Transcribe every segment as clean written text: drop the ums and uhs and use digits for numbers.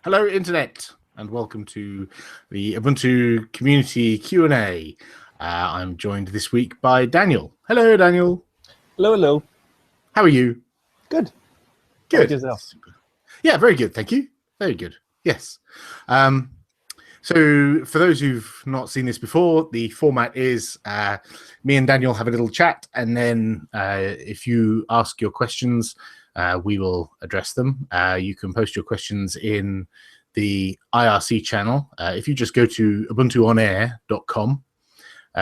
Hello, Internet, and welcome to the Ubuntu Community Q&A. I'm joined this week by Daniel. Hello, Daniel. Hello, hello. How are you? Good. Good. How about yourself? Super. Yeah, very good. Thank you. Very good. Yes. So for those who've not seen this before, the format is me and Daniel have a little chat, and then if you ask your questions, we will address them. You can post your questions in the IRC channel. If you just go to ubuntuonair.com,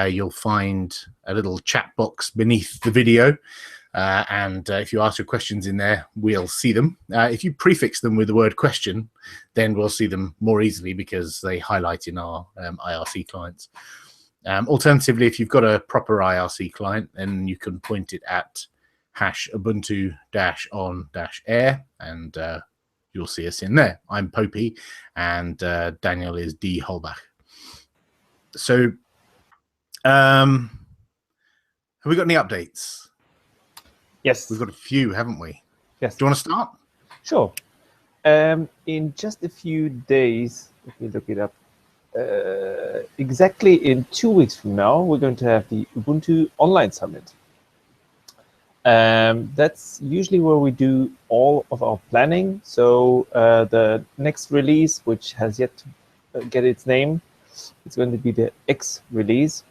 you'll find a little chat box beneath the video. And if you ask your questions in there, we'll see them. If you prefix them with the word question, then we'll see them more easily because they highlight in our IRC clients. Alternatively, if you've got a proper IRC client, then you can point it at #ubuntu-on-air, and you'll see us in there. I'm Popey, and Daniel is D. Holbach. So, have we got any updates? Yes. We've got a few, haven't we? Yes. Do you want to start? Sure. In just a few days, let me look it up. Exactly in 2 weeks from now, we're going to have the Ubuntu Online Summit. That's usually where we do all of our planning. So the next release, which has yet to get its name, it's going to be the X release.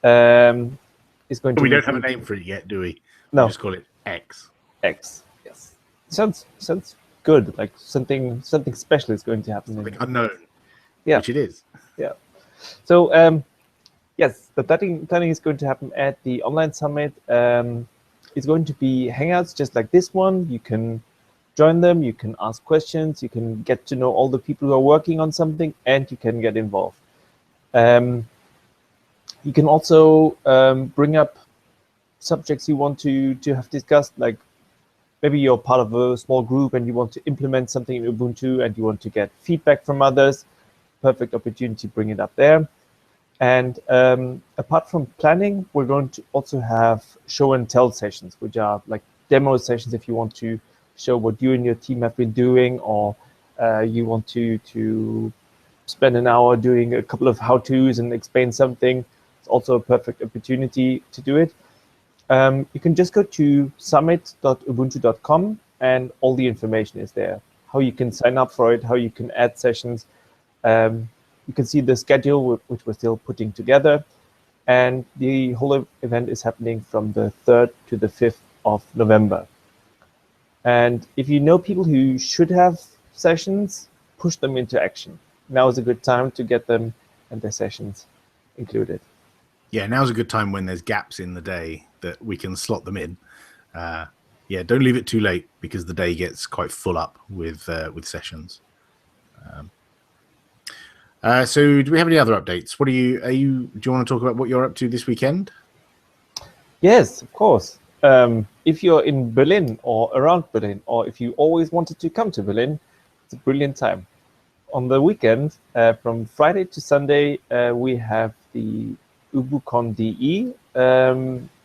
It's going to. We don't have a name for it yet, do we? No. We just call it X. X. Yes. Sounds good. Like something special is going to happen. Something unknown. Yeah. Which it is. Yeah. So yes, the planning is going to happen at the online summit. It's going to be hangouts just like this one. You can join them. You can ask questions. You can get to know all the people who are working on something, and you can get involved. You can also bring up subjects you want to have discussed, like maybe you're part of a small group and you want to implement something in Ubuntu and you want to get feedback from others. Perfect opportunity to bring it up there. And apart from planning, we're going to also have show and tell sessions, which are like demo sessions if you want to show what you and your team have been doing, or you want to spend an hour doing a couple of how-tos and explain something. It's also a perfect opportunity to do it. You can just go to summit.ubuntu.com and all the information is there. How you can sign up for it, how you can add sessions. You can see the schedule, which we're still putting together. And the whole event is happening from the 3rd to the 5th of November. And if you know people who should have sessions, push them into action. Now is a good time to get them and their sessions included. Yeah, now's a good time when there's gaps in the day that we can slot them in. Yeah, don't leave it too late because the day gets quite full up with sessions. So do we have any other updates? What do you want to talk about what you're up to this weekend? Yes, of course. If you're in Berlin or around Berlin, or if you always wanted to come to Berlin, it's a brilliant time. On the weekend, from Friday to Sunday, we have the UbuCon.de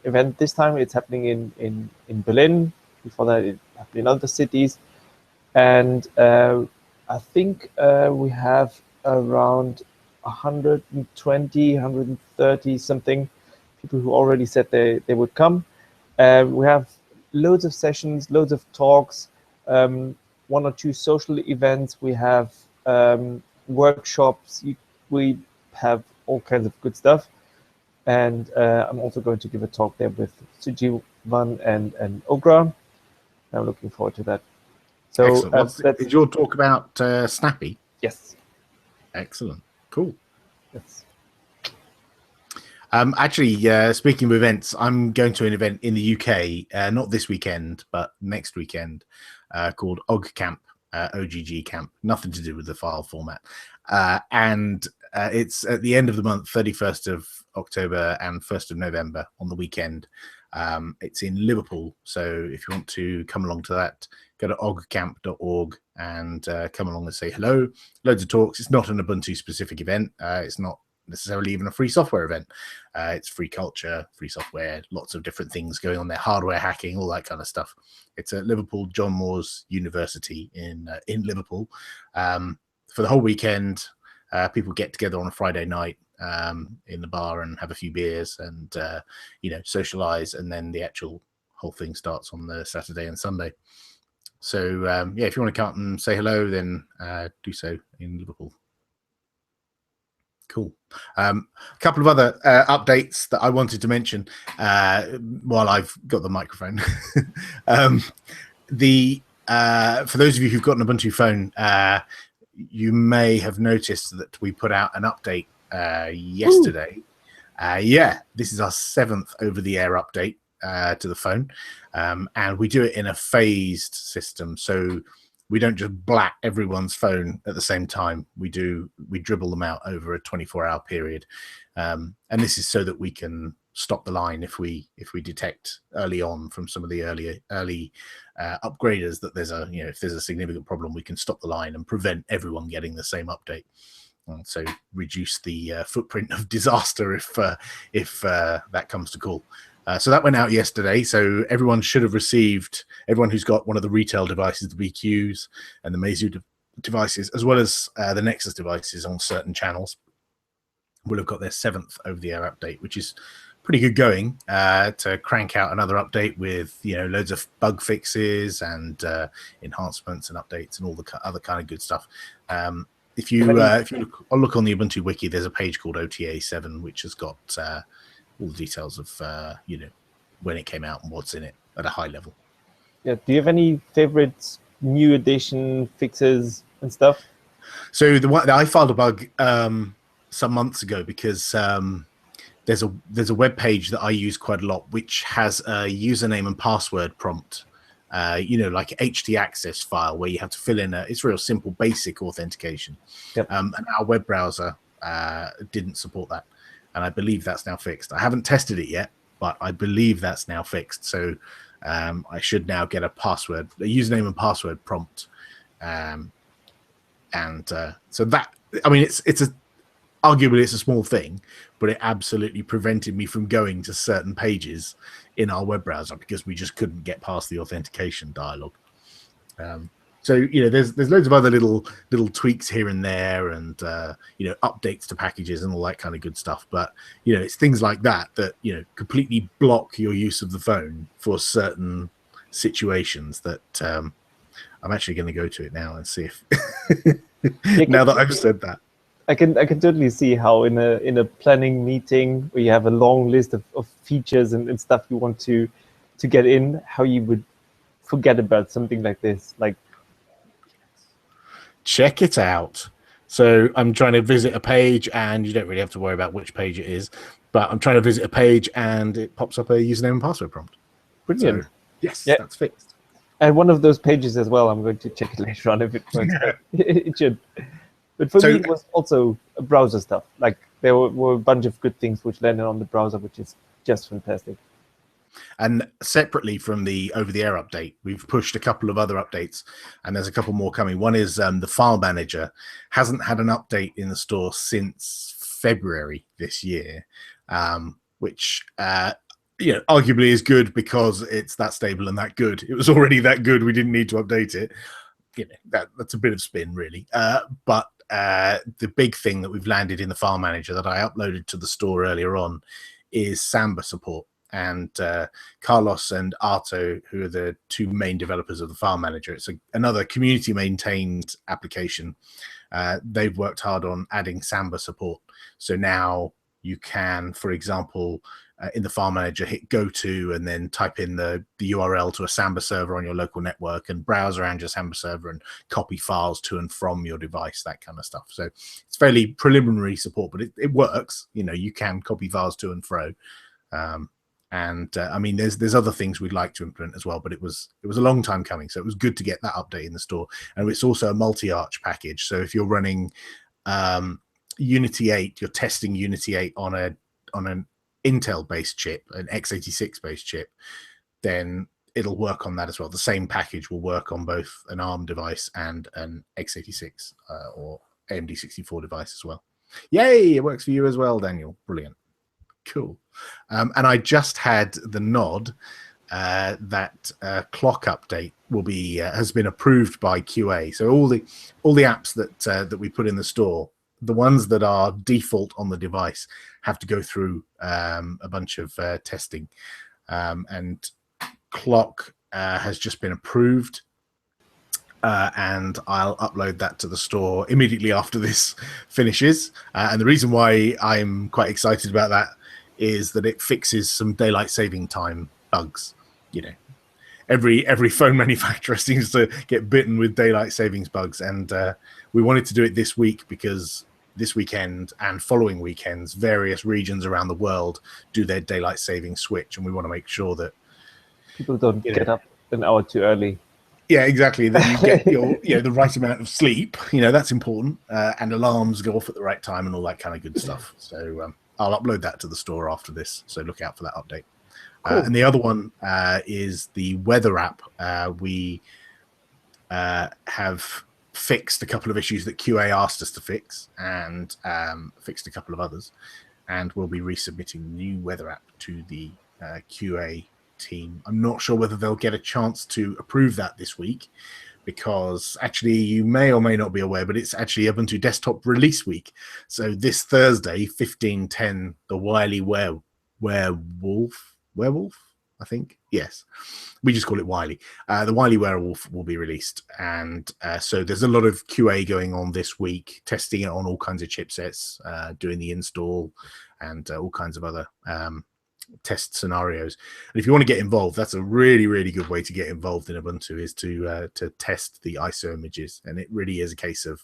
event. This time it's happening in Berlin. Before that, it happened in other cities. And I think we have around 120, 130 something people who already said they would come. We have loads of sessions, loads of talks, 1 or 2 social events. We have workshops. We have all kinds of good stuff. And I'm also going to give a talk there with Sujivan and Ogra. I'm looking forward to that. So is your talk about Snappy? Yes. Excellent. Cool. Yes. Actually, speaking of events, I'm going to an event in the UK, not this weekend, but next weekend, called OGG Camp, OGG Camp. Nothing to do with the file format. And it's at the end of the month, 31st of October and 1st of November on the weekend. It's in Liverpool. So if you want to come along to that, go to oggcamp.org and come along and say hello. Loads of talks. It's not an Ubuntu specific event. It's not necessarily even a free software event. It's free culture, free software, lots of different things going on there, hardware hacking, all that kind of stuff. It's at Liverpool John Moores University in Liverpool. For the whole weekend, people get together on a Friday night in the bar and have a few beers and socialize, and then the actual whole thing starts on the Saturday and Sunday. So if you want to come and say hello, then do so in Liverpool. Cool. A couple of other updates that I wanted to mention while I've got the microphone. For those of you who've got an Ubuntu phone, you may have noticed that we put out an update yesterday. This is our 7th over-the-air update to the phone, and we do it in a phased system. So we don't just blat everyone's phone at the same time. We dribble them out over a 24-hour period, and this is so that we can stop the line if we detect early on from some of the early upgraders that there's if there's a significant problem, we can stop the line and prevent everyone getting the same update. And so reduce the footprint of disaster if that comes to call. So that went out yesterday. So everyone should have received, everyone who's got one of the retail devices, the BQs and the Meizu devices, as well as the Nexus devices on certain channels, will have got their 7th over-the-air update, which is pretty good going to crank out another update with loads of bug fixes and enhancements and updates and all the other kind of good stuff. If you look on the Ubuntu wiki, there's a page called OTA 7, which has got all the details of when it came out and what's in it at a high level. Yeah. Do you have any favorites, new edition fixes and stuff? So I filed a bug some months ago because there's a web page that I use quite a lot, which has a username and password prompt. Like an htaccess file where you have to fill in it's real simple, basic authentication. Yep. And our web browser didn't support that. And I believe that's now fixed. I haven't tested it yet, but I believe that's now fixed. So I should now get a username and password prompt. So that, I mean, arguably it's a small thing, but it absolutely prevented me from going to certain pages in our web browser because we just couldn't get past the authentication dialog. So there's loads of other little tweaks here and there, and updates to packages and all that kind of good stuff. But it's things like that completely block your use of the phone for certain situations. That I'm actually going to go to it now and see if now that I've said that. I can totally see how in a planning meeting where you have a long list of features and stuff you want to get in, how you would forget about something like this. Like, check it out. So I'm trying to visit a page, and you don't really have to worry about which page it is, but I'm trying to visit a page and it pops up a username and password prompt. Brilliant. So, yes, yeah. That's fixed. And one of those pages as well, I'm going to check it later on if it works. It should. But for me, it was also browser stuff. Like there were a bunch of good things which landed on the browser, which is just fantastic. And separately from the over-the-air update, we've pushed a couple of other updates, and there's a couple more coming. One is the file manager hasn't had an update in the store since February this year, which arguably is good because it's that stable and that good. It was already that good. We didn't need to update it. That's a bit of spin, really. But the big thing that we've landed in the file manager that I uploaded to the store earlier on is Samba support. And Carlos and Arto, who are the two main developers of the file manager, it's another community maintained application. They've worked hard on adding Samba support. So now you can, for example, in the file manager, hit go to and then type in the URL to a Samba server on your local network and browse around your Samba server and copy files to and from your device, that kind of stuff. So it's fairly preliminary support, but it works. You can copy files to and fro. I mean, there's other things we'd like to implement as well, but it was a long time coming, so it was good to get that update in the store. And it's also a multi-arch package, so if you're running Unity 8, you're testing Unity 8 on an Intel-based chip, an x86-based chip, then it'll work on that as well. The same package will work on both an ARM device and an x86 or AMD 64 device as well. Yay! It works for you as well, Daniel. Brilliant. Cool. And I just had the nod that clock update will be has been approved by QA. So all the apps that we put in the store, the ones that are default on the device, have to go through a bunch of testing. And clock has just been approved. And I'll upload that to the store immediately after this finishes. And the reason why I'm quite excited about that is that it fixes some daylight saving time bugs. You know, every phone manufacturer seems to get bitten with daylight savings bugs, and we wanted to do it this week because this weekend and following weekends, various regions around the world do their daylight saving switch, and we want to make sure that people don't get up an hour too early. Yeah, exactly. That you get the right amount of sleep. That's important, and alarms go off at the right time and all that kind of good stuff. So I'll upload that to the store after this. So look out for that update. Cool. And the other one is the weather app. We have fixed a couple of issues that QA asked us to fix, and fixed a couple of others, and we'll be resubmitting the new weather app to the QA team. I'm not sure whether they'll get a chance to approve that this week, because actually you may or may not be aware, but it's actually Ubuntu desktop release week. So this Thursday, 15.10, the Wily Werewolf, I think. Yes, we just call it Wily. The Wily Werewolf will be released, and so there's a lot of QA going on this week, testing it on all kinds of chipsets, doing the install, and all kinds of other test scenarios. And if you want to get involved, that's a really, really good way to get involved in Ubuntu, is to test the ISO images. And it really is a case of,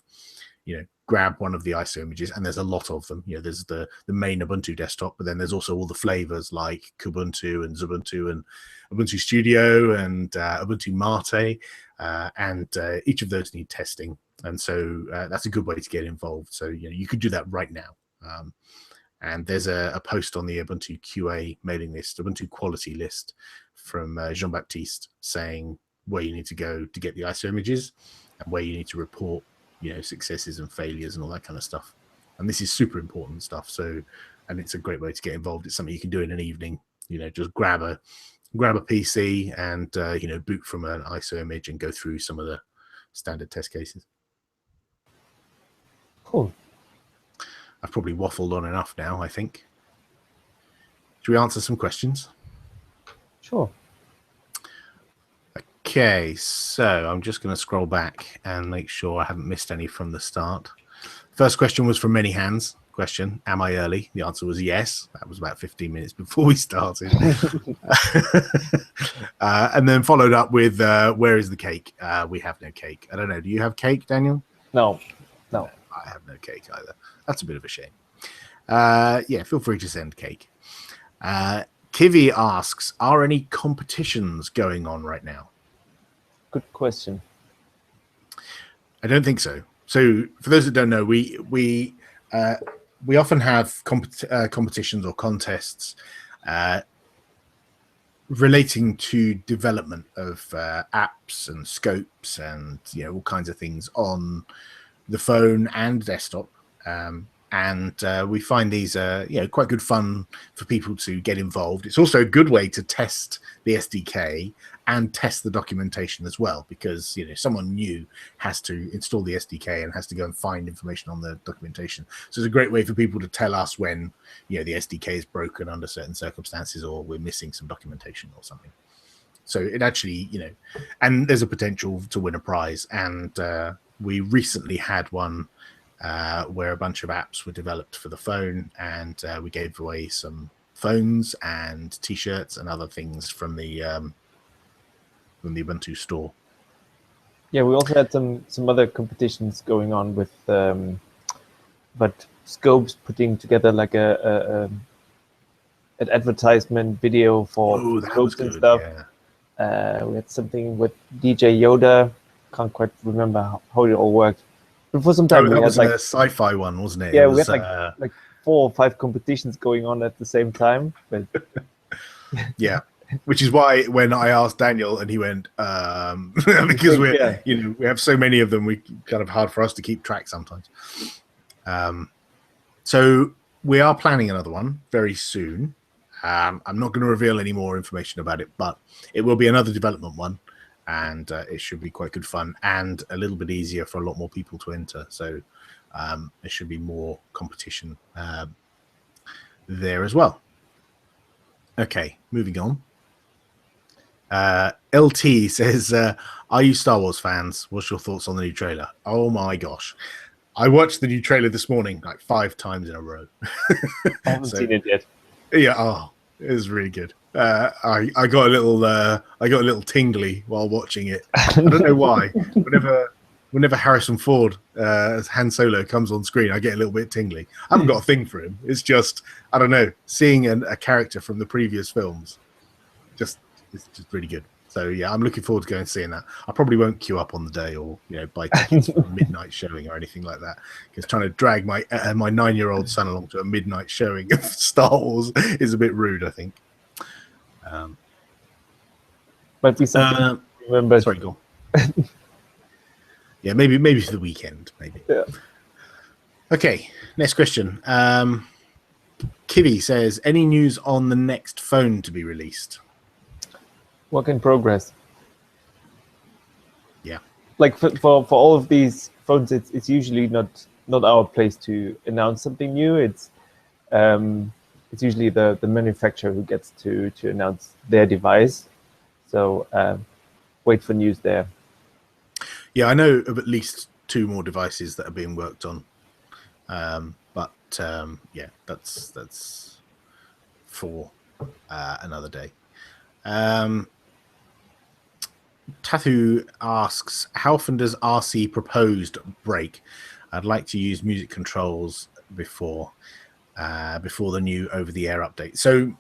grab one of the ISO images, and there's a lot of them. There's the main Ubuntu desktop, but then there's also all the flavors like Kubuntu and Xubuntu and Ubuntu Studio and Ubuntu Mate, and each of those need testing. And so that's a good way to get involved. So you could do that right now. And there's a post on the Ubuntu QA mailing list, Ubuntu quality list, from Jean-Baptiste, saying where you need to go to get the ISO images and where you need to report successes and failures and all that kind of stuff. And this is super important stuff. So, and it's a great way to get involved. It's something you can do in an evening. Just grab a PC and boot from an ISO image and go through some of the standard test cases. Cool. I've probably waffled on enough now, I think. Should we answer some questions? Sure. Okay, so I'm just going to scroll back and make sure I haven't missed any from the start. First question was from Many Hands. Question, am I early? The answer was yes. That was about 15 minutes before we started. And then followed up with, where is the cake? We have no cake. I don't know. Do you have cake, Daniel? No. I have no cake either. That's a bit of a shame. Yeah, feel free to send cake. Kivi asks, are any competitions going on right now? Good question. I don't think so. So for those that don't know, we often have competitions or contests relating to development of apps and scopes and all kinds of things on the phone and desktop. And we find these quite good fun for people to get involved. It's also a good way to test the SDK and test the documentation as well, because someone new has to install the SDK and has to go and find information on the documentation. So it's a great way for people to tell us when the SDK is broken under certain circumstances, or we're missing some documentation or something. So it actually and there's a potential to win a prize. And we recently had one where a bunch of apps were developed for the phone, and we gave away some phones and t-shirts and other things from the Ubuntu store. Yeah, we also had some other competitions going on with but Scopes putting together like an advertisement video for Scopes and stuff. Yeah. We had something with DJ Yoda. Can't quite remember how it all worked. But for some time, that was a sci-fi one, wasn't it? Yeah, we had like 4 or 5 competitions going on at the same time. But yeah, which is why when I asked Daniel and he went, because we have so many of them, we kind of hard for us to keep track sometimes. So we are planning another one very soon. I'm not going to reveal any more information about it, but it will be another development one, and it should be quite good fun and a little bit easier for a lot more people to enter. So there should be more competition there as well. Okay, moving on. LT says, are you Star Wars fans? What's your thoughts on the new trailer? Oh my gosh. I watched the new trailer this morning like 5 times in a row. I haven't seen it yet. Yeah, it was really good. I got a little tingly while watching it. I don't know why. Whenever Harrison Ford as Han Solo comes on screen, I get a little bit tingly. I haven't got a thing for him. It's just, I don't know, seeing a character from the previous films, it's just really good. So yeah, I'm looking forward to going and seeing that. I probably won't queue up on the day or buy tickets for a midnight showing or anything like that. Because trying to drag my 9-year-old son along to a midnight showing of Star Wars is a bit rude, I think. Might be something. Remember? Sorry, go on. Yeah, maybe for the weekend, maybe. Yeah. Okay, next question. Kiwi says, any news on the next phone to be released? Work in progress. Yeah. Like for all of these phones, it's usually not our place to announce something new. It's usually the manufacturer who gets to announce their device. So wait for news there. Yeah, I know of at least 2 more devices that are being worked on. But yeah, that's for another day. Tathu asks, how often does RC proposed break? I'd like to use music controls before the new over-the-air update. So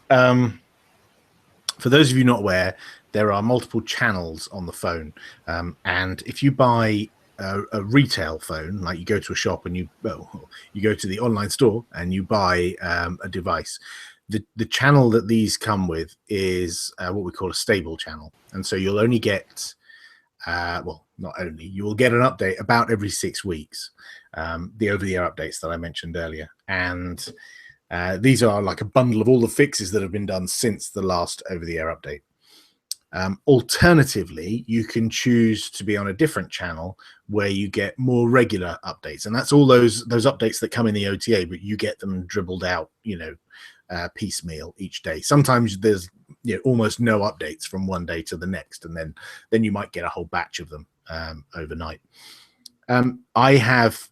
for those of you not aware, there are multiple channels on the phone, and if you buy a retail phone, like you go to a shop and you go to the online store and you buy a device, the channel that these come with is what we call a stable channel, and so you'll only get you will get an update about every 6 weeks, the over-the-air updates that I mentioned earlier, and these are like a bundle of all the fixes that have been done since the last over-the-air update. Alternatively, you can choose to be on a different channel where you get more regular updates, and that's all those updates that come in the OTA, but you get them dribbled out, piecemeal each day. Sometimes there's almost no updates from one day to the next, and then you might get a whole batch of them overnight. I have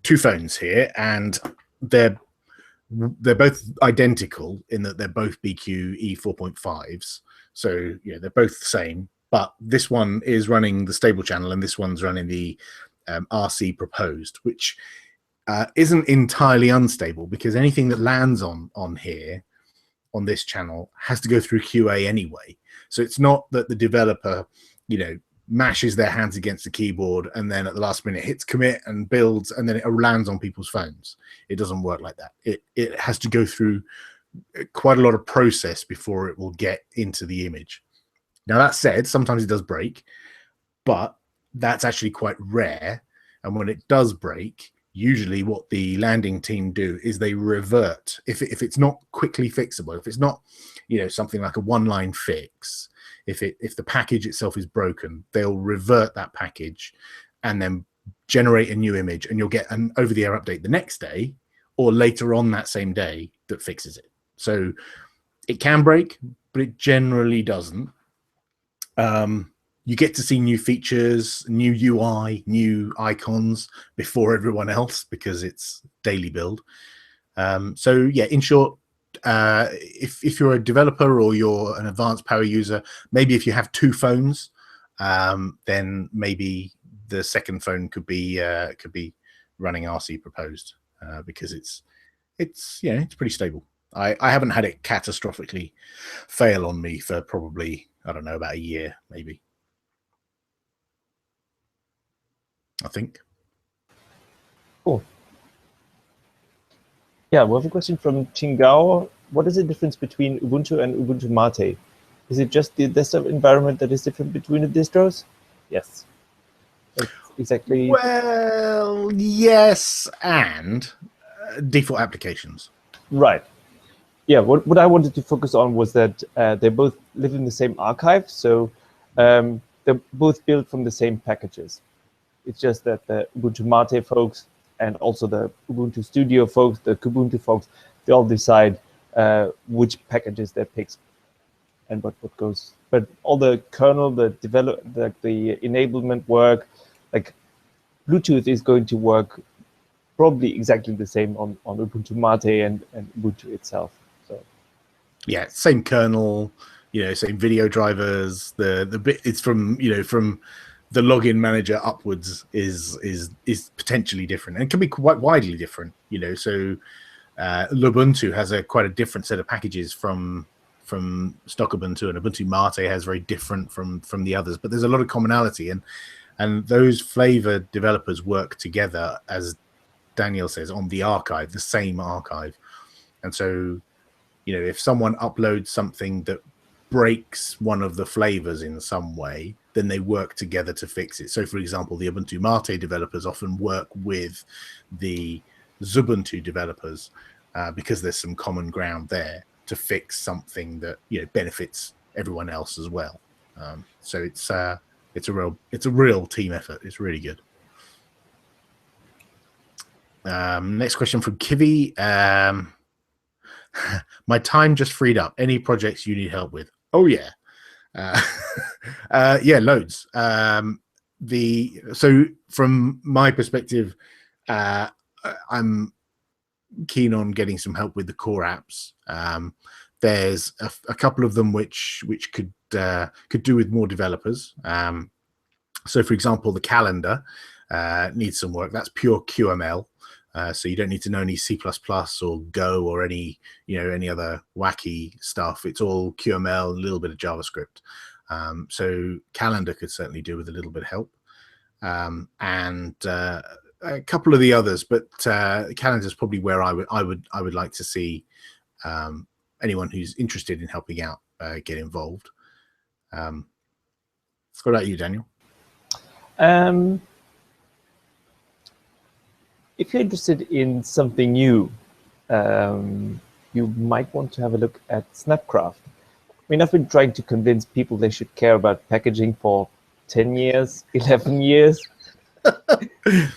2 phones here, and they're both identical in that they're both BQ E4.5s. So yeah, they're both the same, but this one is running the stable channel and this one's running the RC proposed, which isn't entirely unstable, because anything that lands on here on this channel has to go through QA anyway. So it's not that the developer mashes their hands against the keyboard and then at the last minute hits commit and builds and then it lands on people's phones. It doesn't work like that. It has to go through quite a lot of process before it will get into the image. Now, that said, sometimes it does break, but that's actually quite rare. And when it does break, usually what the landing team do is they revert. If it's not quickly fixable, if it's not something like a 1-line fix, if the package itself is broken, they'll revert that package and then generate a new image, and you'll get an over-the-air update the next day or later on that same day that fixes it. So it can break, but it generally doesn't. You get to see new features, new UI, new icons before everyone else because it's daily build. So yeah, in short, if you're a developer or you're an advanced power user, maybe if you have 2 phones, then maybe the second phone could be running RC proposed, because it's pretty stable. I haven't had it catastrophically fail on me for probably, I don't know, about a year, maybe. I think. Cool. Yeah, we have a question from Chingao. What is the difference between Ubuntu and Ubuntu Mate? Is it just the desktop environment that is different between the distros? Yes. exactly? Well, yes, and default applications. Right. Yeah, what I wanted to focus on was that they both live in the same archive, so they're both built from the same packages. It's just that the Ubuntu Mate folks and also the Ubuntu Studio folks, the Kubuntu folks, they all decide which packages they pick and what goes. But all the kernel, the enablement work, like Bluetooth is going to work probably exactly the same on Ubuntu Mate and Ubuntu itself. So yeah, same kernel, same video drivers. The bit it's from from the login manager upwards is potentially different and can be quite widely different. So Ubuntu has quite a different set of packages from stock Ubuntu, and Ubuntu Mate has very different from the others. But there's a lot of commonality, and those flavor developers work together, as Daniel says, on the archive, the same archive. And so, if someone uploads something that breaks one of the flavors in some way, then they work together to fix it. So, for example, the Ubuntu Mate developers often work with the Ubuntu developers because there's some common ground there to fix something that benefits everyone else as well. So it's a real team effort. It's really good. Next question from Kivi. My time just freed up. Any projects you need help with? Oh yeah, yeah, loads. So from my perspective, I'm keen on getting some help with the core apps. There's a couple of them which could do with more developers. So, for example, the calendar needs some work. That's pure QML. So you don't need to know any C++ or Go or any other wacky stuff. It's all QML, a little bit of JavaScript. So calendar could certainly do with a little bit of help. And a couple of the others, but calendar is probably where I would like to see anyone who's interested in helping out get involved. What about you, Daniel? If you're interested in something new, you might want to have a look at Snapcraft. I mean, I've been trying to convince people they should care about packaging for 10 years, 11 years.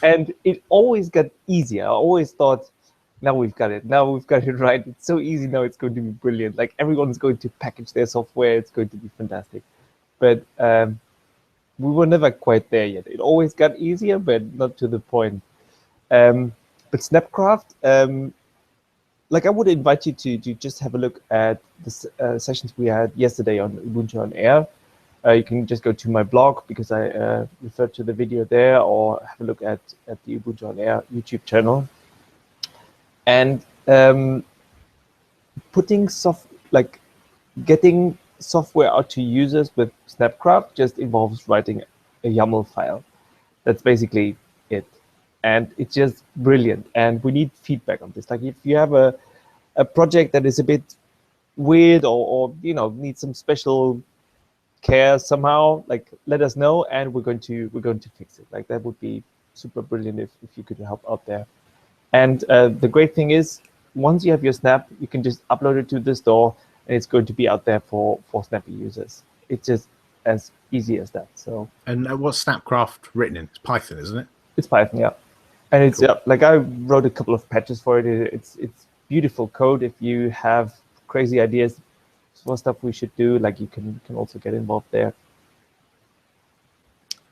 And it always got easier. I always thought, now we've got it. Now we've got it right. It's so easy now. It's going to be brilliant. Like everyone's going to package their software. It's going to be fantastic. But we were never quite there yet. It always got easier, but not to the point. But Snapcraft, like I would invite you to just have a look at the sessions we had yesterday on Ubuntu on Air. You can just go to my blog because I referred to the video there, or have a look at the Ubuntu on Air YouTube channel. And getting software out to users with Snapcraft just involves writing a YAML file. That's basically it. And it's just brilliant. And we need feedback on this. Like if you have a project that is a bit weird or needs some special care somehow, like let us know, and we're going to fix it. Like that would be super brilliant if you could help out there. And the great thing is, once you have your Snap, you can just upload it to the store, and it's going to be out there for Snappy users. It's just as easy as that. So. And what's Snapcraft written in? It's Python, isn't it? It's Python, yeah. And it's cool. Like I wrote a couple of patches for it. It's beautiful code. If you have crazy ideas for stuff we should do, like you can also get involved there.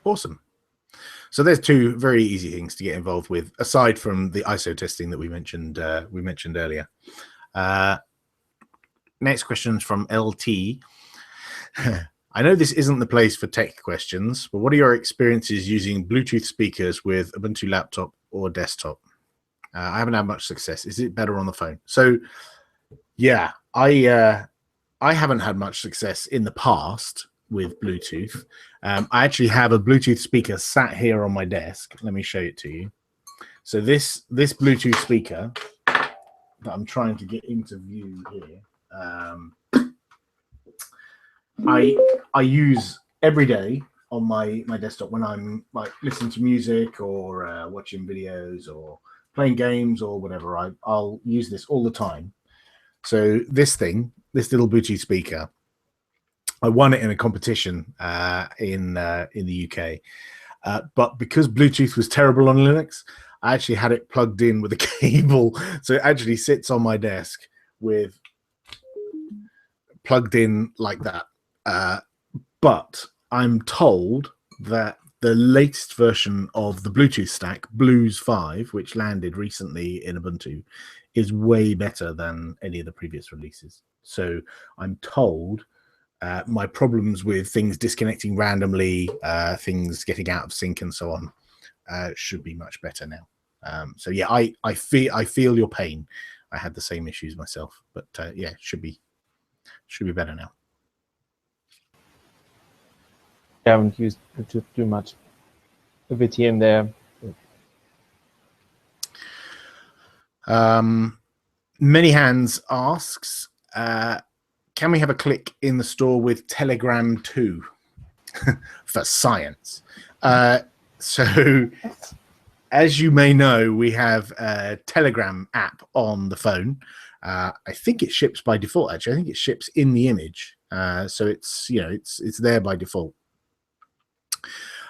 Awesome. So there's two very easy things to get involved with, aside from the ISO testing that we mentioned earlier. Next question is from LT. I know this isn't the place for tech questions, but what are your experiences using Bluetooth speakers with Ubuntu laptop or desktop? I haven't had much success. Is it better on the phone? So, yeah, I haven't had much success in the past with Bluetooth. I actually have a Bluetooth speaker sat here on my desk. Let me show it to you. So this Bluetooth speaker that I'm trying to get into view here, I use every day on my desktop when I'm like listening to music or watching videos or playing games or whatever. I'll use this all the time. So this little Bluetooth speaker, I won it in a competition in the UK. But because Bluetooth was terrible on Linux, I actually had it plugged in with a cable. So it actually sits on my desk with plugged in like that. But I'm told that the latest version of the Bluetooth stack, Blues 5, which landed recently in Ubuntu, is way better than any of the previous releases. So I'm told my problems with things disconnecting randomly, things getting out of sync and so on, should be much better now. So yeah, I feel your pain. I had the same issues myself, but yeah, should be better now. I haven't used Bluetooth too much. A bit here and there. Many Hands asks, can we have a click in the store with Telegram 2 for science? So as you may know, we have a Telegram app on the phone. I think it ships by default. Actually, I think it ships in the image, so it's it's there by default.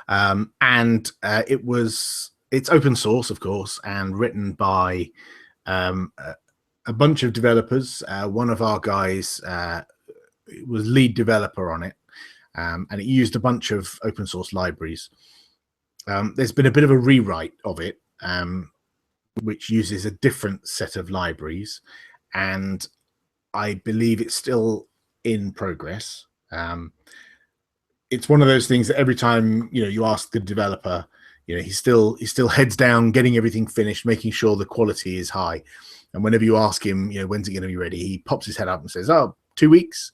And it's open source, of course, and written by a bunch of developers. One of our guys was lead developer on it, and it used a bunch of open source libraries. There's been a bit of a rewrite of it, which uses a different set of libraries, and I believe it's still in progress. It's one of those things that every time you ask the developer, he's still heads down, getting everything finished, making sure the quality is high. And whenever you ask him, when's it going to be ready, he pops his head up and says, "Oh, 2 weeks."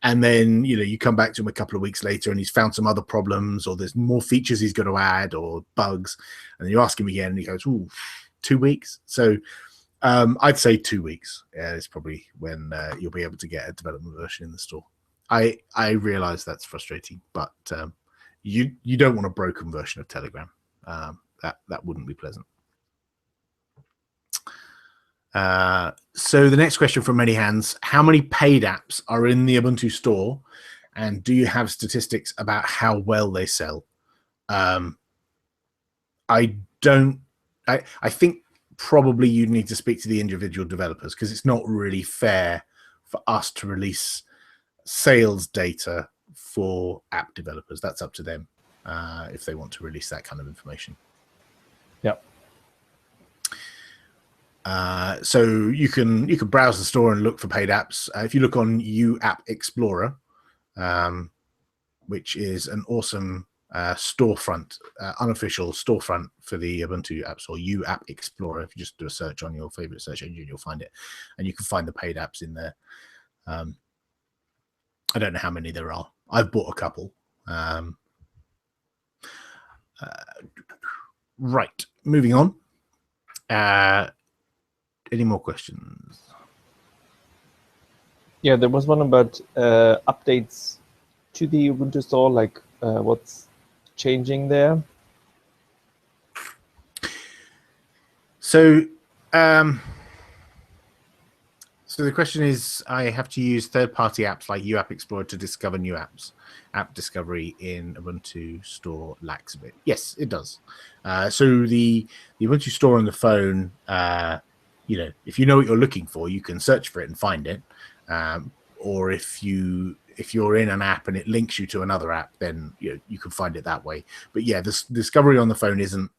And then you come back to him a couple of weeks later, and he's found some other problems, or there's more features he's got to add, or bugs. And then you ask him again, and he goes, "Ooh, 2 weeks." So I'd say 2 weeks is probably when you'll be able to get a development version in the store. I realize that's frustrating, but you don't want a broken version of Telegram. That wouldn't be pleasant. So the next question from Many Hands: how many paid apps are in the Ubuntu store, and do you have statistics about how well they sell? I don't. I think probably you'd need to speak to the individual developers, because it's not really fair for us to release sales data for app developers. That's up to them if they want to release that kind of information. Yeah. So you can browse the store and look for paid apps. If you look on UApp Explorer, which is an awesome storefront, unofficial storefront for the Ubuntu App Store, UApp Explorer. If you just do a search on your favorite search engine, you'll find it, and you can find the paid apps in there. I don't know how many there are. I've bought a couple. Right, moving on. Any more questions? Yeah, there was one about updates to the Ubuntu store, like what's changing there. So so the question is, I have to use third-party apps like UApp Explorer to discover new apps. App discovery in Ubuntu Store lacks a bit. Yes, it does. So the Ubuntu Store on the phone, if you know what you're looking for, you can search for it and find it. Or if you're in an app and it links you to another app, then you can find it that way. But yeah, this discovery on the phone isn't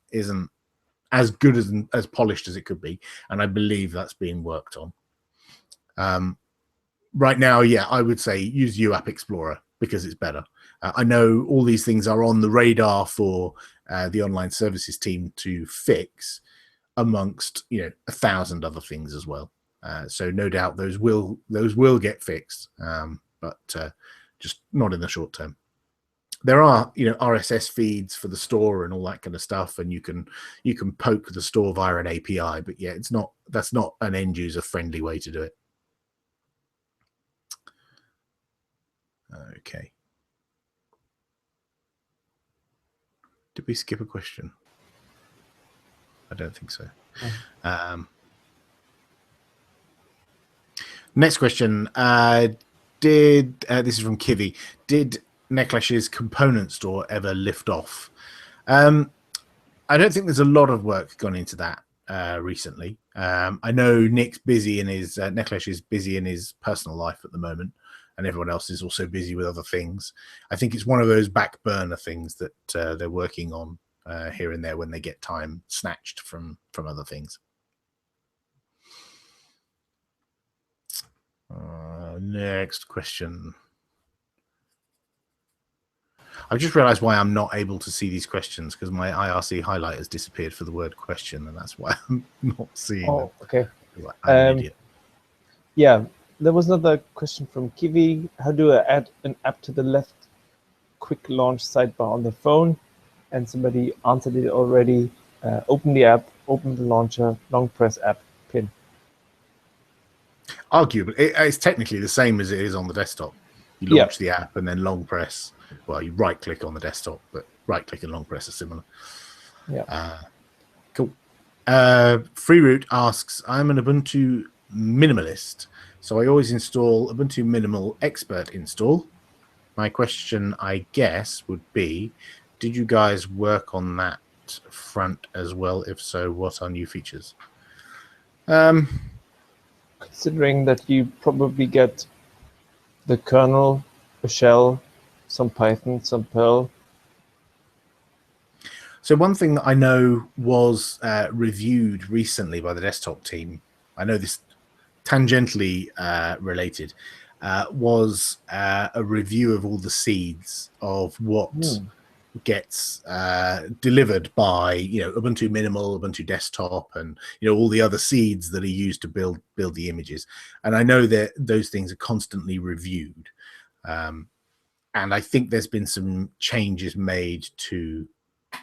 as good as polished as it could be, and I believe that's being worked on. Right now, yeah, I would say use UApp Explorer because it's better. I know all these things are on the radar for the online services team to fix, amongst 1,000 other things as well. So no doubt those will get fixed, but just not in the short term. There are RSS feeds for the store and all that kind of stuff, and you can poke the store via an API, but yeah, that's not an end user friendly way to do it. Okay. Did we skip a question? I don't think so. Next question. This is from Kivi. Did Necklash's component store ever lift off? I don't think there's a lot of work gone into that recently. I know Nick's busy in his Necklash is busy in his personal life at the moment, and everyone else is also busy with other things. I think it's one of those back burner things that they're working on here and there when they get time snatched from other things. Next question. I've just realized why I'm not able to see these questions, because my IRC highlight has disappeared for the word question, and that's why I'm not seeing them. Okay. I'm an idiot. Yeah, there was another question from Kiwi. How do I add an app to the left quick launch sidebar on the phone? And somebody answered it already. Open the app, open the launcher, long press app, pin. Arguably, it's technically the same as it is on the desktop. You launch the app and then long press. Well, you right click on the desktop, but right click and long press are similar. Yeah. Cool. Freeroot asks, I'm an Ubuntu minimalist, so I always install Ubuntu Minimal Expert Install. My question, I guess, would be, did you guys work on that front as well? If so, what are new features? Considering that you probably get the kernel, a shell, some Python, some Perl. So one thing that I know was reviewed recently by the desktop team, I know this tangentially related, was a review of all the seeds of what gets delivered by Ubuntu Minimal, Ubuntu Desktop, and all the other seeds that are used to build the images. And I know that those things are constantly reviewed, and I think there's been some changes made to,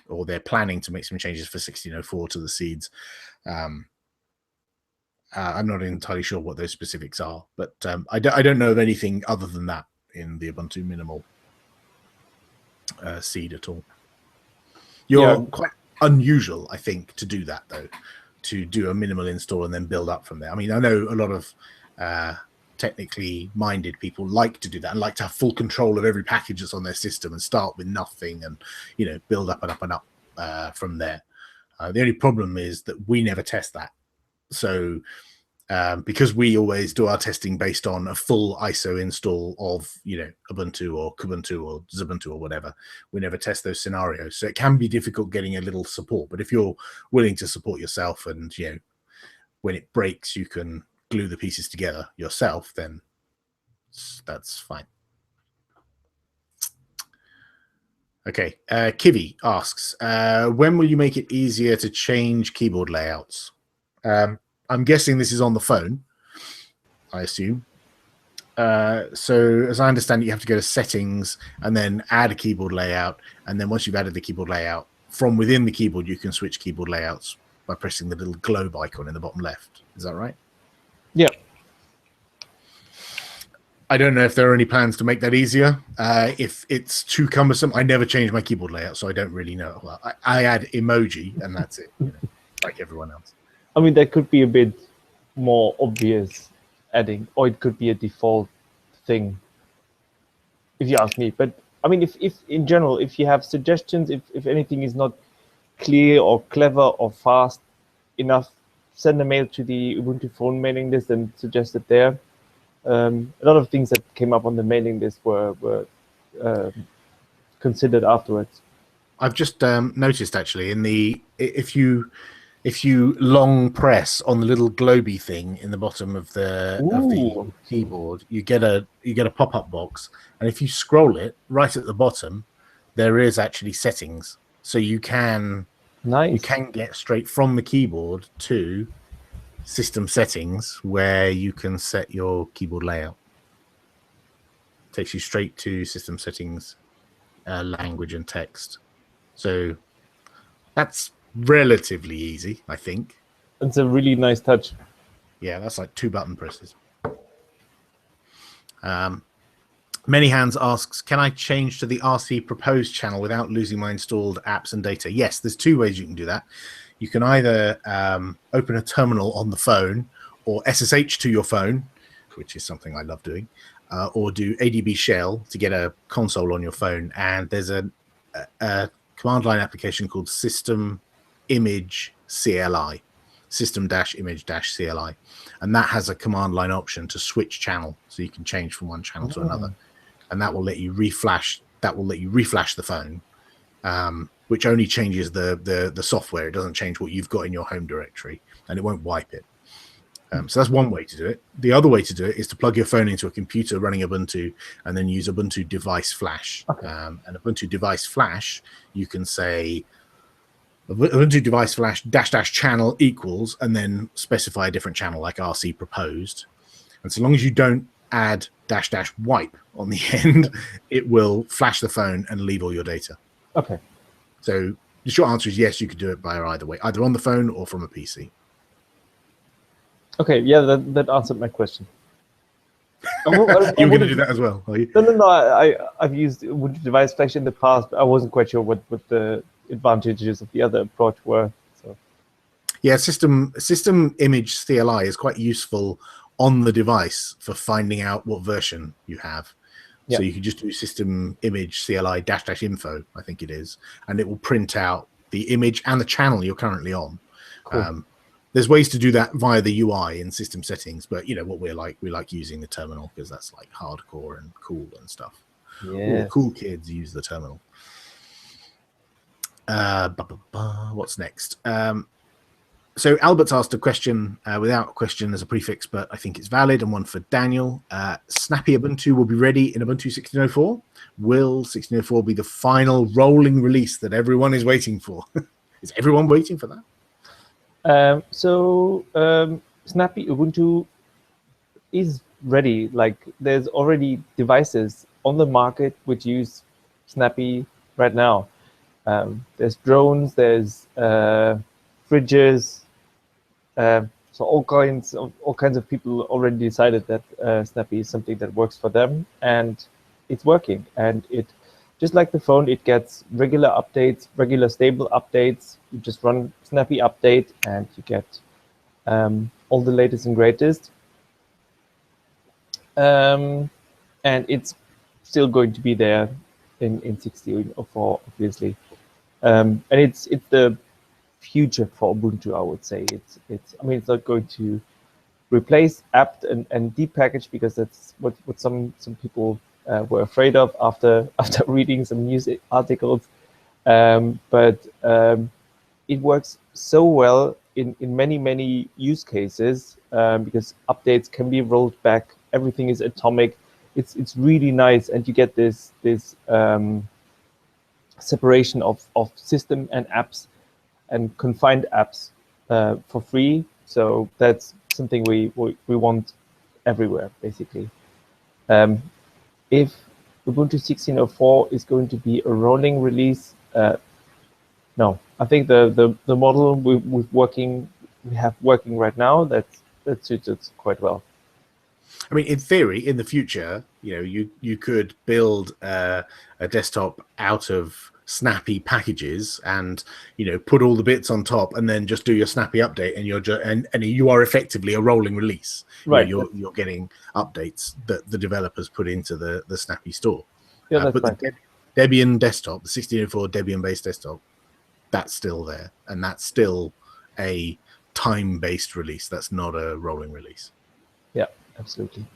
or they're planning to make some changes for 1604 to the seeds. I'm not entirely sure what those specifics are, but I don't know of anything other than that in the Ubuntu Minimal seed at all. You're quite unusual, I think, to do that, though, to do a minimal install and then build up from there. I mean, I know a lot of technically minded people like to do that and like to have full control of every package that's on their system and start with nothing and build up and up and up from there. The only problem is that we never test that. So because we always do our testing based on a full ISO install of Ubuntu or Kubuntu or Xubuntu or whatever, we never test those scenarios. So it can be difficult getting a little support. But if you're willing to support yourself and when it breaks you can glue the pieces together yourself, then that's fine. Okay, Kivi asks, when will you make it easier to change keyboard layouts? I'm guessing this is on the phone, I assume. So as I understand it, you have to go to settings and then add a keyboard layout. And then once you've added the keyboard layout, from within the keyboard, you can switch keyboard layouts by pressing the little globe icon in the bottom left. Is that right? Yeah. I don't know if there are any plans to make that easier. If it's too cumbersome, I never change my keyboard layout, so I don't really know. Well, I add emoji and that's it, like everyone else. I mean, that could be a bit more obvious adding, or it could be a default thing, if you ask me. But I mean, if in general, if you have suggestions, if anything is not clear or clever or fast enough, send a mail to the Ubuntu phone mailing list and suggest it there. A lot of things that came up on the mailing list were considered afterwards. I've just noticed actually if you long press on the little globy thing in the bottom of the keyboard, you get a pop-up box, and if you scroll it right at the bottom, there is actually settings, so you can get straight from the keyboard to system settings where you can set your keyboard layout. It takes you straight to system settings, language and text. So that's relatively easy, I think. It's a really nice touch. Yeah, that's like 2 button presses. Many Hands asks, can I change to the RC proposed channel without losing my installed apps and data? Yes, there's two ways you can do that. You can either open a terminal on the phone or SSH to your phone, which is something I love doing, or do ADB shell to get a console on your phone. And there's a command line application called System Image CLI, System-Image CLI, and that has a command line option to switch channel, so you can change from one channel to another, and that will let you reflash. That will let you reflash the phone, which only changes the software. It doesn't change what you've got in your home directory, and it won't wipe it. So that's one way to do it. The other way to do it is to plug your phone into a computer running Ubuntu and then use Ubuntu Device Flash. Okay. And Ubuntu Device Flash, you can say Ubuntu Device Flash -- channel equals, and then specify a different channel like RC proposed. And so long as you don't add -- wipe on the end, it will flash the phone and leave all your data. Okay. So the short answer is yes, you could do it via either way, either on the phone or from a PC. Okay, yeah, that answered my question. You were going to do that as well, are you? No. I've used Ubuntu Device Flash in the past, but I wasn't quite sure what the advantages of the other approach were. So yeah, System Image CLI is quite useful on the device for finding out what version you have. Yeah. So you can just do System Image CLI -- info, I think it is, and it will print out the image and the channel you're currently on. Cool. There's ways to do that via the UI in system settings, but you know what we like using the terminal because that's like hardcore and cool and stuff. Yeah. All cool kids use the terminal. What's next? So Albert's asked a question without a question as a prefix, but I think it's valid, and one for Daniel. Snappy Ubuntu will be ready in Ubuntu 16.04. Will 16.04 be the final rolling release that everyone is waiting for? Is everyone waiting for that? Snappy Ubuntu is ready. Like, there's already devices on the market which use Snappy right now. There's drones, there's fridges, so all kinds of people already decided that Snappy is something that works for them, and it's working. And it, just like the phone, it gets regular updates, regular stable updates. You just run Snappy update, and you get all the latest and greatest. And it's still going to be there in 16.04, obviously. And it's the future for Ubuntu, I would say. I mean, it's not going to replace apt and depackage, because that's what some people were afraid of after reading some news articles. But it works so well in many use cases, because updates can be rolled back. Everything is atomic. It's really nice, and you get this separation of system and apps and confined apps for free. So that's something we want everywhere, basically. If Ubuntu 16.04 is going to be a rolling release, no. I think the model we have working right now, that suits us quite well. I mean, in theory, in the future, you could build a desktop out of Snappy packages and put all the bits on top, and then just do your Snappy update, and you are effectively a rolling release. Right. You're getting updates that the developers put into the Snappy store. Yeah, that's but right. the Debian desktop, the 16.04 Debian-based desktop, that's still there, and that's still a time-based release. That's not a rolling release. Yeah, absolutely.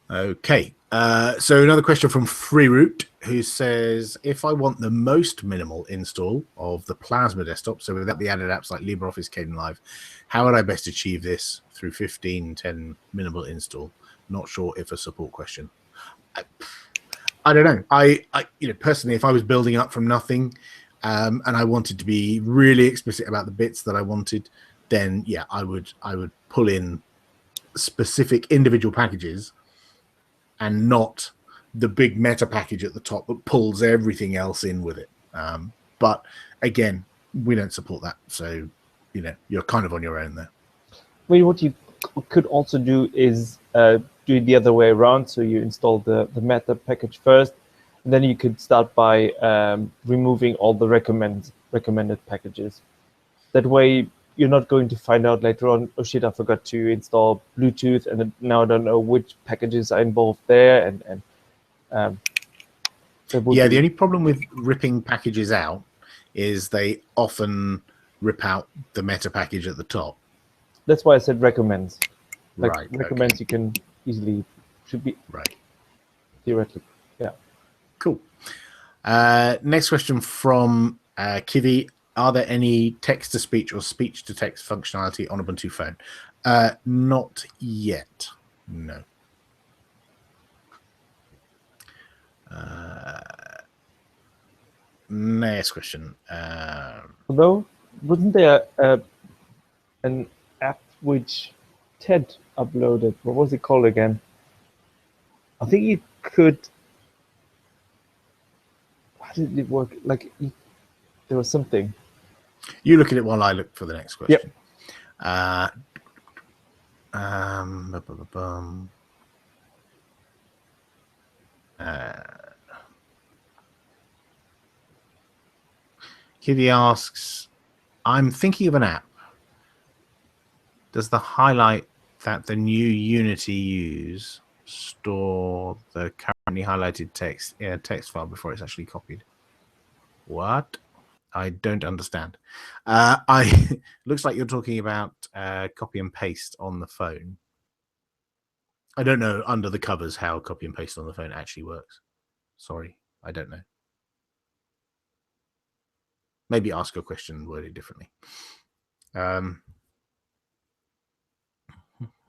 Okay, so another question from FreeRoot, who says, if I want the most minimal install of the Plasma desktop, so without the added apps like LibreOffice, Kdenlive, how would I best achieve this through 15.10 minimal install? Not sure if a support question. I don't know. I personally, if I was building up from nothing, and I wanted to be really explicit about the bits that I wanted, then yeah, I would pull in specific individual packages and not the big meta package at the top that pulls everything else in with it. But again, we don't support that, so you're kind of on your own there. I mean, what you could also do is do it the other way around. So you install the meta package first, and then you could start by removing all the recommended packages. That way, you're not going to find out later on, oh shit, I forgot to install Bluetooth, and now I don't know which packages are involved there. And yeah, the only problem with ripping packages out is they often rip out the meta package at the top. That's why I said recommends. Like Right. recommends Okay. you can easily, should be Right. theoretically. Yeah. Cool. Next question from Kivi. Are there any text-to-speech or speech-to-text functionality on Ubuntu phone? Not yet. No. Next question. Although, wasn't there an app which Ted uploaded? What was it called again? I think you could. How did it work? Like, there was something. You look at it while I look for the next question. Yep. Kitty asks, I'm thinking of an app. Does the highlight that the new Unity use store the currently highlighted text in a text file before it's actually copied? What? I don't understand. Looks like you're talking about copy and paste on the phone. I don't know under the covers how copy and paste on the phone actually works. Sorry, I don't know. Maybe ask a question worded differently.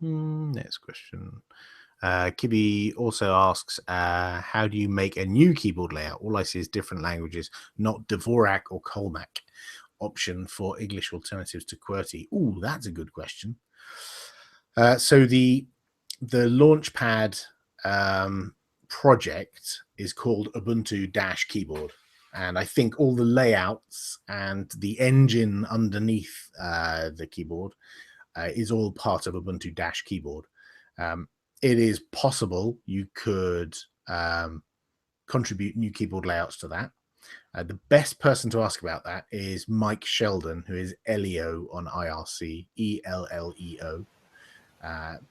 Next question. Kibby also asks, how do you make a new keyboard layout? All I see is different languages, not Dvorak or Colmac. Option for English alternatives to QWERTY. Ooh, that's a good question. So the Launchpad project is called Ubuntu-Keyboard. And I think all the layouts and the engine underneath the keyboard is all part of Ubuntu-Keyboard. It is possible you could contribute new keyboard layouts to that. The best person to ask about that is Mike Sheldon, who is Elio on IRC, ELLEO.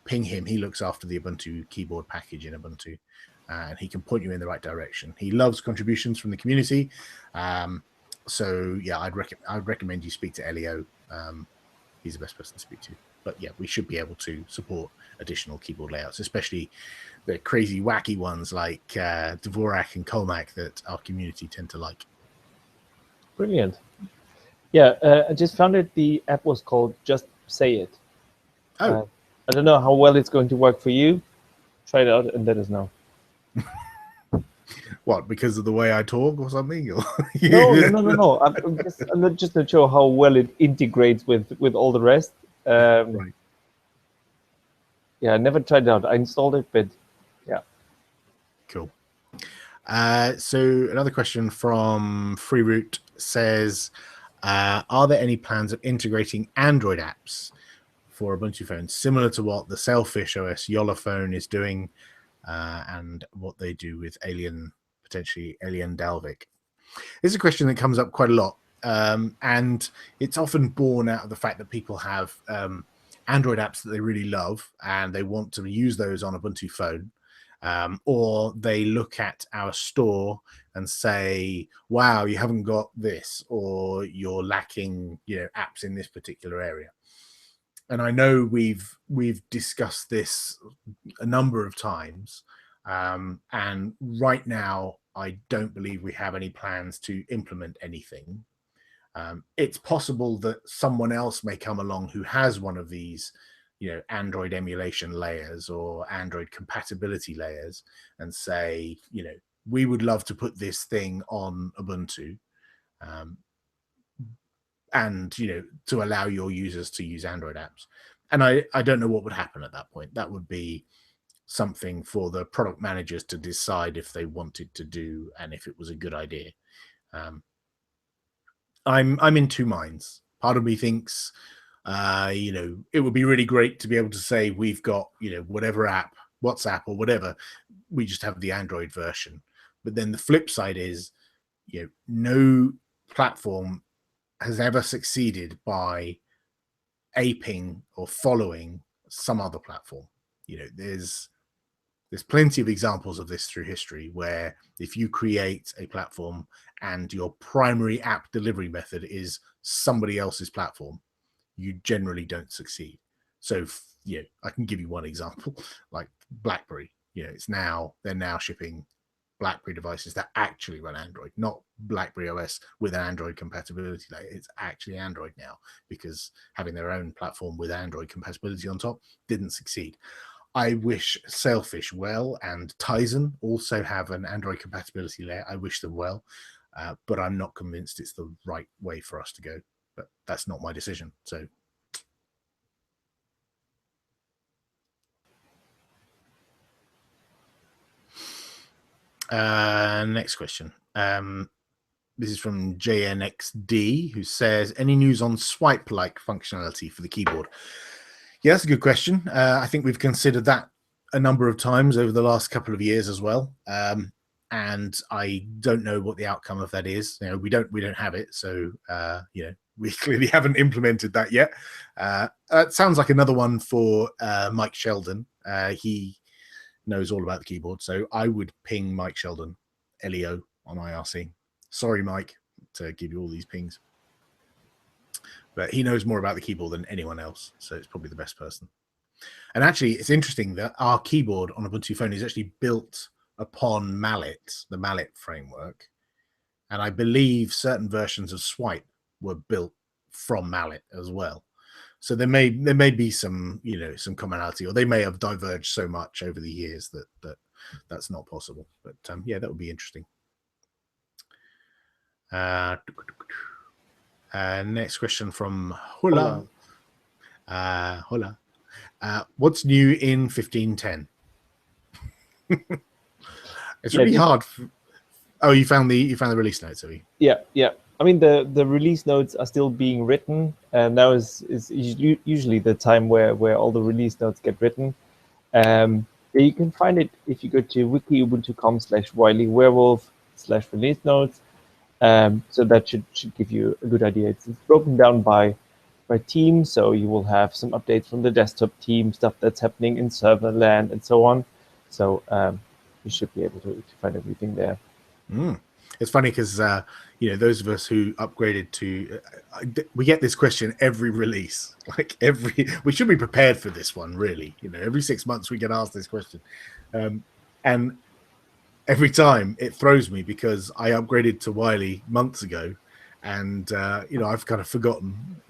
Ping him. He looks after the Ubuntu keyboard package in Ubuntu, and he can point you in the right direction. He loves contributions from the community. So yeah, I'd recommend you speak to Elio. He's the best person to speak to. But yeah, we should be able to support additional keyboard layouts, especially the crazy wacky ones like Dvorak and Colmac that our community tend to like. Brilliant. Yeah, I just found it. The app was called Just Say It. Oh. I don't know how well it's going to work for you. Try it out and let us know. What, because of the way I talk or something? No. I'm just not sure how well it integrates with all the rest. Right. Yeah, I never tried it out. I installed it, but yeah. Cool. So another question from FreeRoot says, are there any plans of integrating Android apps for Ubuntu phones, similar to what the Selfish OS Yola phone is doing and what they do with potentially Alien Dalvik? It's a question that comes up quite a lot. And it's often born out of the fact that people have Android apps that they really love and they want to use those on Ubuntu phone. Or they look at our store and say, wow, you haven't got this, or you're lacking, apps in this particular area. And I know we've discussed this a number of times. And right now, I don't believe we have any plans to implement anything. It's possible that someone else may come along who has one of these, Android emulation layers or Android compatibility layers and say, we would love to put this thing on Ubuntu. And, to allow your users to use Android apps. And I don't know what would happen at that point. That would be something for the product managers to decide if they wanted to do and if it was a good idea. I'm in two minds. Part of me thinks It would be really great to be able to say we've got, whatever app, WhatsApp or whatever, we just have the Android version. But then the flip side is, no platform has ever succeeded by aping or following some other platform. There's plenty of examples of this through history where if you create a platform and your primary app delivery method is somebody else's platform, you generally don't succeed. So I can give you one example, like BlackBerry. They're now shipping BlackBerry devices that actually run Android, not BlackBerry OS with an Android compatibility layer. It's actually Android now, because having their own platform with Android compatibility on top didn't succeed. I wish Sailfish well, and Tizen also have an Android compatibility layer. I wish them well, but I'm not convinced it's the right way for us to go. But that's not my decision. So next question. This is from JNXD, who says, any news on swipe-like functionality for the keyboard? Yeah, that's a good question. I think we've considered that a number of times over the last couple of years as well. And I don't know what the outcome of that is. We don't have it. So, we clearly haven't implemented that yet. It sounds like another one for Mike Sheldon. He knows all about the keyboard. So I would ping Mike Sheldon, LEO, on IRC. Sorry, Mike, to give you all these pings. But he knows more about the keyboard than anyone else. So it's probably the best person. And actually, it's interesting that our keyboard on Ubuntu phone is actually built upon Mallet, the Mallet framework. And I believe certain versions of Swipe were built from Mallet as well. So there may be some, some commonality, or they may have diverged so much over the years that's not possible. But yeah, that would be interesting. Next question from Hula. Hola. What's new in 15.10? It's really hard. Oh, you found the release notes, have you? Yeah. I mean, the release notes are still being written, and now is usually the time where all the release notes get written. You can find it if you go to wikiubuntu.com/wileywerewolf/release notes. So that should give you a good idea. It's broken down by team, so you will have some updates from the desktop team, stuff that's happening in server land, and so on. So you should be able to find everything there. It's funny because those of us who upgraded to we get this question every release. We should be prepared for this one, really. Every 6 months we get asked this question, and every time it throws me because I upgraded to Wiley months ago, and I've kind of forgotten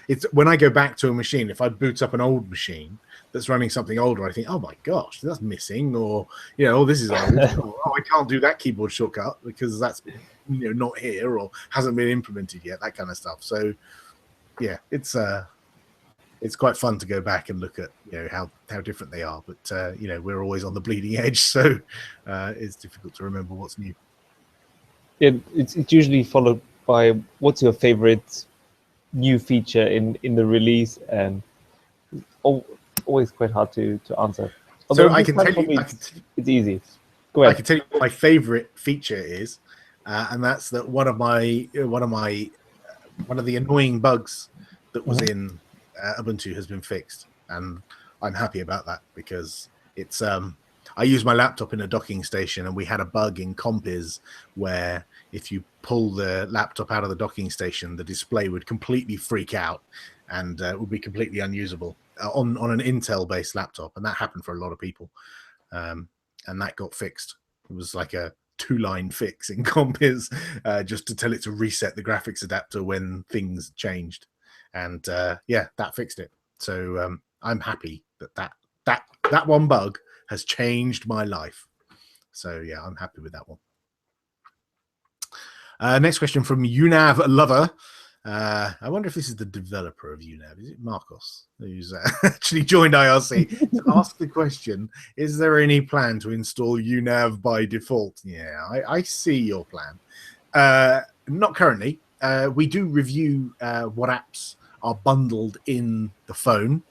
it's when I go back to a machine. If I boot up an old machine that's running something older, I think, oh my gosh, that's missing, or this is old. Oh, I can't do that keyboard shortcut because that's not here or hasn't been implemented yet. That kind of stuff. So yeah, it's quite fun to go back and look at how different they are. But we're always on the bleeding edge, so it's difficult to remember what's new. It's usually followed by what's your favorite new feature in the release, and always quite hard to answer. Although so I can tell you, it's easy. Go ahead. I can tell you what my favorite feature is, and that's that one of the annoying bugs that was in Ubuntu has been fixed, and I'm happy about that because it's I use my laptop in a docking station, and we had a bug in Compiz where if you pull the laptop out of the docking station, the display would completely freak out and would be completely unusable on an Intel-based laptop, and that happened for a lot of people, and that got fixed. It was like a 2-line fix in Compiz just to tell it to reset the graphics adapter when things changed, and that fixed it. So I'm happy that one bug has changed my life. So yeah, I'm happy with that one. Next question from Unav Lover. I wonder if this is the developer of UNAV. Is it Marcos, who's actually joined IRC to ask the question, is there any plan to install UNAV by default? Yeah, I see your plan. Not currently. We do review what apps are bundled in the phone.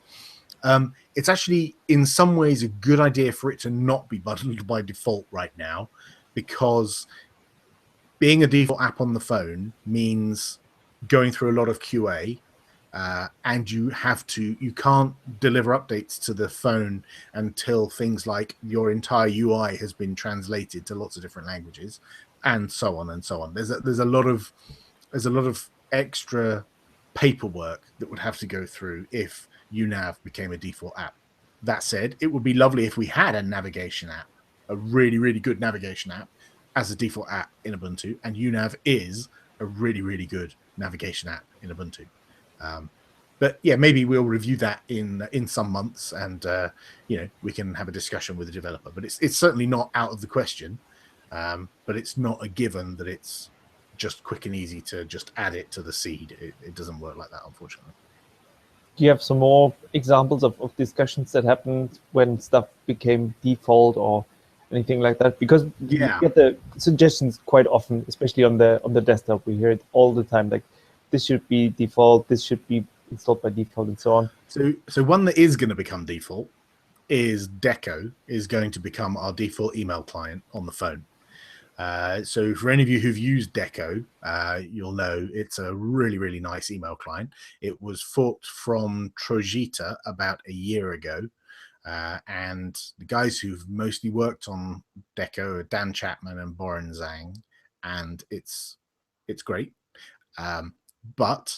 It's actually in some ways a good idea for it to not be bundled by default right now, because being a default app on the phone means going through a lot of QA, and you can't deliver updates to the phone until things like your entire UI has been translated to lots of different languages, and so on and so on. There's a lot of extra paperwork that would have to go through if UNav became a default app. That said, it would be lovely if we had a navigation app, a really, really good navigation app as a default app in Ubuntu, and UNav is a really, really good navigation app in Ubuntu. But yeah, maybe we'll review that in some months, and we can have a discussion with the developer. But it's certainly not out of the question. But it's not a given that it's just quick and easy to just add it to the seed. It doesn't work like that, unfortunately. Do you have some more examples of discussions that happened when stuff became default or anything like that? Because we get the suggestions quite often, especially on the desktop. We hear it all the time, like this should be default, this should be installed by default, and so on. So one that is going to become default is Deco is going to become our default email client on the phone. So for any of you who've used Deco, you'll know it's a really, really nice email client. It was forked from Trojita about a year ago. And the guys who've mostly worked on Deco are Dan Chapman and Boren Zhang, and it's great. But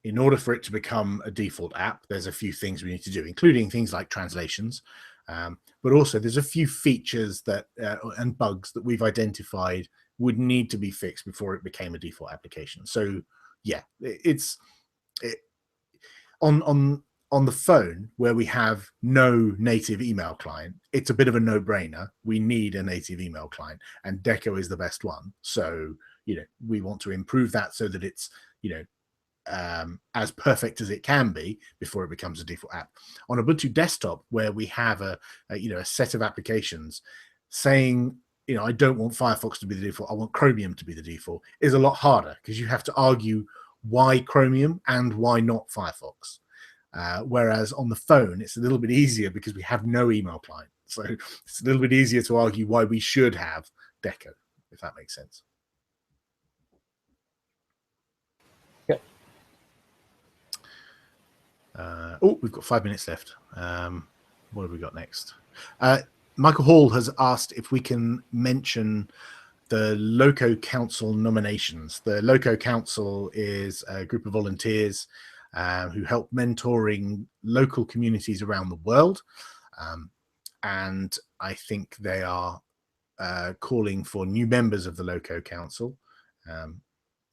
in order for it to become a default app, there's a few things we need to do, including things like translations. But also there's a few features that and bugs that we've identified would need to be fixed before it became a default application. So yeah, on the phone where we have no native email client, it's a bit of a no-brainer. We need a native email client, and Deco is the best one. So we want to improve that so that it's as perfect as it can be before it becomes a default app. On Ubuntu desktop, where we have a set of applications, saying I don't want Firefox to be the default, I want Chromium to be the default, is a lot harder, because you have to argue why Chromium and why not Firefox. Whereas on the phone, it's a little bit easier because we have no email client, so it's a little bit easier to argue why we should have Deco, if that makes sense. We've got 5 minutes left. What have we got next? Michael Hall has asked if we can mention the Loco Council nominations. The Loco Council is a group of volunteers who help mentoring local communities around the world. And I think they are calling for new members of the Loco Council.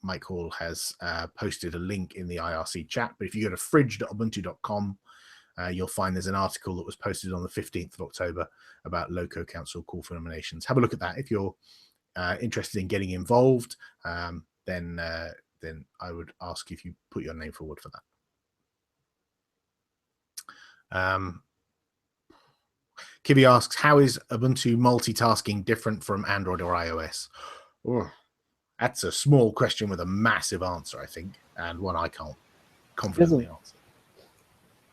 Mike Hall has posted a link in the IRC chat, but if you go to fridge.ubuntu.com, you'll find there's an article that was posted on the 15th of October about Loco Council call for nominations. Have a look at that. If you're interested in getting involved, then I would ask if you put your name forward for that. Kivi asks, how is Ubuntu multitasking different from Android or iOS? Oh, that's a small question with a massive answer, I think, and one I can't confidently answer.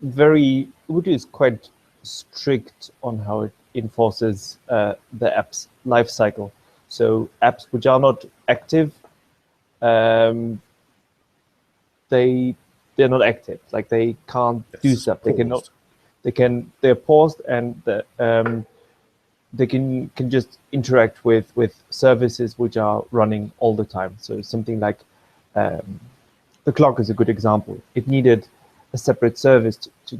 Ubuntu is quite strict on how it enforces the app's lifecycle. So apps which are not active, they're not active. Like they can't do stuff. They cannot. They're paused, and they can just interact with services which are running all the time. So something like the clock is a good example. It needed a separate service to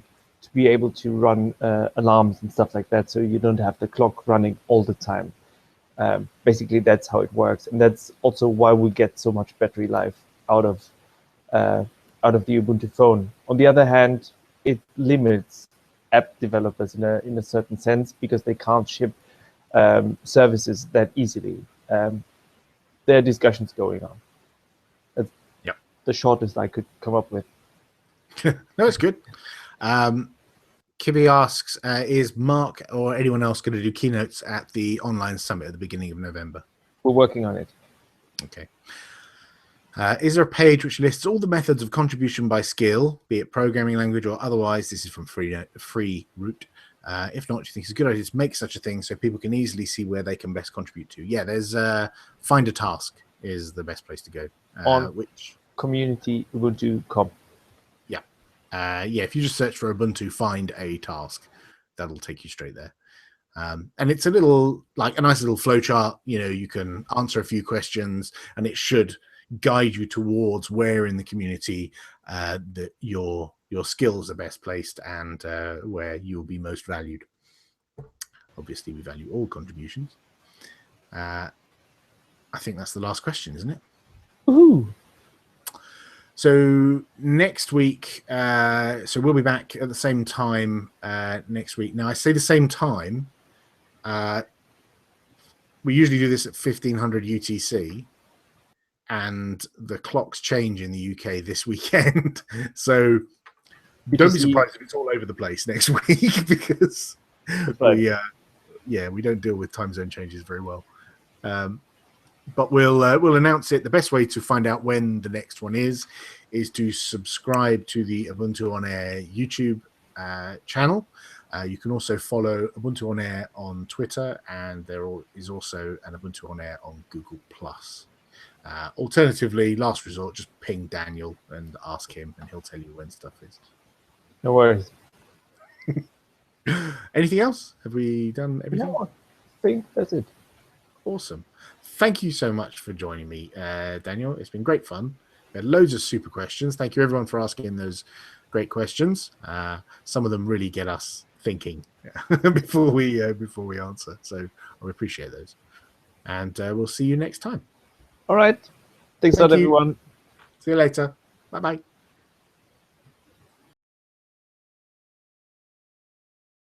be able to run alarms and stuff like that, so you don't have the clock running all the time. Basically, that's how it works, and that's also why we get so much battery life out of the Ubuntu phone. On the other hand, it limits app developers in a certain sense, because they can't ship services that easily. There are discussions going on. That's the shortest I could come up with. No, it's good. Kibby asks, is Mark or anyone else going to do keynotes at the online summit at the beginning of November? We're working on it. Okay. Is there a page which lists all the methods of contribution by skill, be it programming language or otherwise? This is from free root. If not, do you think it's a good idea to make such a thing so people can easily see where they can best contribute to? Yeah, there's find a task is the best place to go. On which community Ubuntu.com. Yeah, if you just search for Ubuntu, find a task, that'll take you straight there. And it's a little like a nice little flowchart. You know, you can answer a few questions, and it should guide you towards where in the community that your skills are best placed and where you'll be most valued. Obviously, we value all contributions. I think that's the last question, isn't it? Woohoo! So next week, so we'll be back at the same time next week. Now, I say the same time. We usually do this at 1500 UTC, and the clocks change in the UK this weekend. So don't be surprised if it's all over the place next week because we don't deal with time zone changes very well. But we'll announce it. The best way to find out when the next one is to subscribe to the Ubuntu On Air YouTube channel. You can also follow Ubuntu On Air on Twitter, and there is also an Ubuntu On Air on Google+. Alternatively, last resort, just ping Daniel and ask him, and he'll tell you when stuff is. No worries. Anything else? Have we done everything? No, I think that's it. Awesome. Thank you so much for joining me, Daniel. It's been great fun. We had loads of super questions. Thank you, everyone, for asking those great questions. Some of them really get us thinking before we answer. So I appreciate those. And we'll see you next time. All right. Thanks a lot, everyone. See you later. Bye-bye.